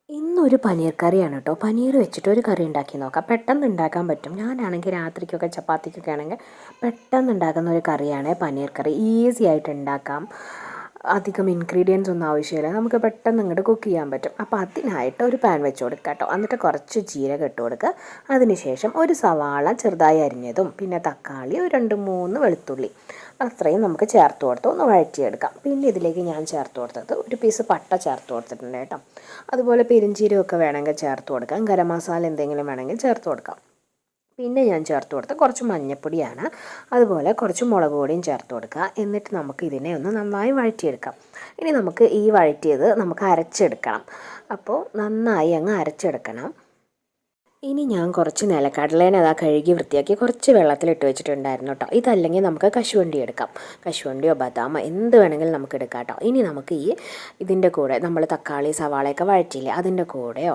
ഇന്നൊരു പനീർ കറിയാണ് കേട്ടോ. പനീർ വെച്ചിട്ട് ഒരു കറി ഉണ്ടാക്കി നോക്കാം. പെട്ടെന്ന് ഉണ്ടാക്കാൻ പറ്റും. ഞാനാണെങ്കിൽ രാത്രിക്കൊക്കെ ചപ്പാത്തിക്കൊക്കെ ആണെങ്കിൽ പെട്ടെന്ന് ഉണ്ടാക്കുന്ന ഒരു കറിയാണ് പനീർ കറി. ഈസി ആയിട്ട് ഉണ്ടാക്കാം. അധികം ഇൻഗ്രീഡിയൻസ് ഒന്നും ആവശ്യമില്ല. നമുക്ക് പെട്ടെന്ന് ഇങ്ങോട്ട് കുക്ക് ചെയ്യാൻ പറ്റും. അപ്പോൾ അതിനായിട്ട് ഒരു പാൻ വെച്ച് കൊടുക്കുക കേട്ടോ. എന്നിട്ട് കുറച്ച് ജീരകം ഇട്ട് കൊടുക്കുക. അതിനുശേഷം ഒരു സവാള ചെറുതായി അരിഞ്ഞതും പിന്നെ തക്കാളി ഒരു 2-3 വെളുത്തുള്ളി അത്രയും നമുക്ക് ചേർത്ത് കൊടുത്ത് ഒന്ന് വഴറ്റിയെടുക്കാം. പിന്നെ ഇതിലേക്ക് ഞാൻ ചേർത്ത് കൊടുത്തത് ഒരു പീസ് പട്ട ചേർത്ത് കൊടുത്തിട്ടുണ്ട് കേട്ടോ. അതുപോലെ പെരിഞ്ചീരകമൊക്കെ വേണമെങ്കിൽ ചേർത്ത് കൊടുക്കാം. ഗരം മസാല എന്തെങ്കിലും വേണമെങ്കിൽ ചേർത്ത് കൊടുക്കാം. പിന്നെ ഞാൻ ചേർത്ത് കൊടുത്ത കുറച്ച് മഞ്ഞൾപ്പൊടിയാണ്. അതുപോലെ കുറച്ച് മുളക് പൊടിയും ചേർത്ത് കൊടുക്കുക. എന്നിട്ട് നമുക്ക് ഇതിനെ ഒന്ന് നന്നായി വഴറ്റിയെടുക്കാം. ഇനി നമുക്ക് ഈ വഴറ്റിയത് നമുക്ക് അരച്ചെടുക്കണം. അപ്പോൾ നന്നായി അങ്ങ് അരച്ചെടുക്കണം. ഇനി ഞാൻ കുറച്ച് നിലക്കടലേനെ കഴുകി വൃത്തിയാക്കി കുറച്ച് വെള്ളത്തിലിട്ട് വെച്ചിട്ടുണ്ടായിരുന്നു കേട്ടോ. ഇതല്ലെങ്കിൽ നമുക്ക് കശുവണ്ടി എടുക്കാം. കശുവണ്ടിയോ ബദാമോ എന്ത് വേണമെങ്കിലും നമുക്ക് എടുക്കാം കേട്ടോ. ഇനി നമുക്ക് ഇതിൻ്റെ കൂടെ നമ്മൾ തക്കാളി സവാളയൊക്കെ വഴറ്റിയില്ലേ, അതിൻ്റെ കൂടെയോ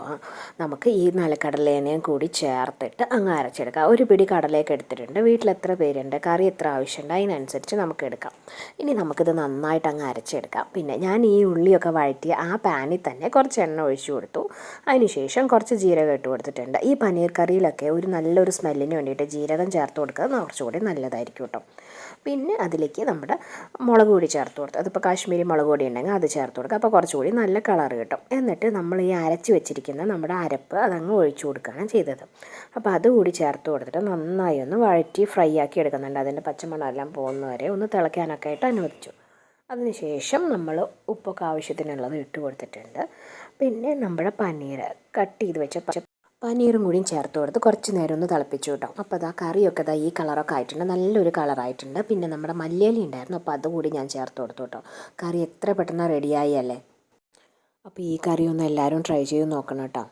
നമുക്ക് ഈ നിലക്കടലേനെയും കൂടി ചേർത്തിട്ട് അങ്ങ് അരച്ചെടുക്കാം. ഒരു പിടി കടലയൊക്കെ എടുത്തിട്ടുണ്ട്. വീട്ടിൽ എത്ര പേരുണ്ട്, കറി എത്ര ആവശ്യമുണ്ട്, അതിനനുസരിച്ച് നമുക്ക് എടുക്കാം. ഇനി നമുക്കിത് നന്നായിട്ട് അങ്ങ് അരച്ചെടുക്കാം. പിന്നെ ഞാൻ ഈ ഉള്ളിയൊക്കെ വഴറ്റി ആ പാനിൽ തന്നെ കുറച്ച് എണ്ണ ഒഴിച്ചു കൊടുത്തു. അതിനുശേഷം കുറച്ച് ജീരകം ഇട്ട് കൊടുത്തിട്ടുണ്ട്. ഈ പനീർ കറിയിലൊക്കെ ഒരു നല്ലൊരു സ്മെല്ലിന് വേണ്ടിയിട്ട് ജീരകം ചേർത്ത് കൊടുക്കുന്നത് കുറച്ചുകൂടി നല്ലതായിരിക്കും കേട്ടോ. പിന്നെ അതിലേക്ക് നമ്മുടെ മുളക് പൊടി ചേർത്ത് കൊടുത്തു. അതിപ്പോൾ കാശ്മീരി മുളക് പൊടി ഉണ്ടെങ്കിൽ അത് ചേർത്ത് കൊടുക്കുക. അപ്പോൾ കുറച്ചുകൂടി നല്ല കളർ കിട്ടും. എന്നിട്ട് നമ്മൾ ഈ അരച്ച് വെച്ചിരിക്കുന്ന നമ്മുടെ അരപ്പ് അതങ്ങ് ഒഴിച്ചു കൊടുക്കുകയാണ് ചെയ്തത്. അപ്പോൾ അതുകൂടി ചേർത്ത് കൊടുത്തിട്ട് നന്നായി ഒന്ന് വഴറ്റി ഫ്രൈ ആക്കി എടുക്കുന്നുണ്ട്. അതിൻ്റെ പച്ചമണമെല്ലാം പോകുന്നവരെ ഒന്ന് തിളയ്ക്കാനൊക്കെ ആയിട്ട് അനുവദിച്ചു. അതിനുശേഷം നമ്മൾ ഉപ്പൊക്കെ ആവശ്യത്തിനുള്ളത് ഇട്ട് കൊടുത്തിട്ടുണ്ട്. പിന്നെ നമ്മുടെ പനീർ കട്ട് ചെയ്ത് വെച്ച പനീറും കൂടിയും ചേർത്ത് കൊടുത്ത് കുറച്ച് നേരം ഒന്ന് തിളപ്പിച്ചു കേട്ടോ. അപ്പോൾ കറിയൊക്കെ ഈ കളറൊക്കെ ആയിട്ടുണ്ട്, നല്ലൊരു കളറായിട്ടുണ്ട്. പിന്നെ നമ്മുടെ മല്ലിയില ഉണ്ടായിരുന്നു, അപ്പോൾ അതുകൂടി ഞാൻ ചേർത്ത് കൊടുത്തു കേട്ടോ. കറി എത്ര പെട്ടെന്ന് റെഡിയായി അല്ലേ. അപ്പോൾ ഈ കറി ഒന്ന് എല്ലാവരും ട്രൈ ചെയ്ത് നോക്കണം കേട്ടോ.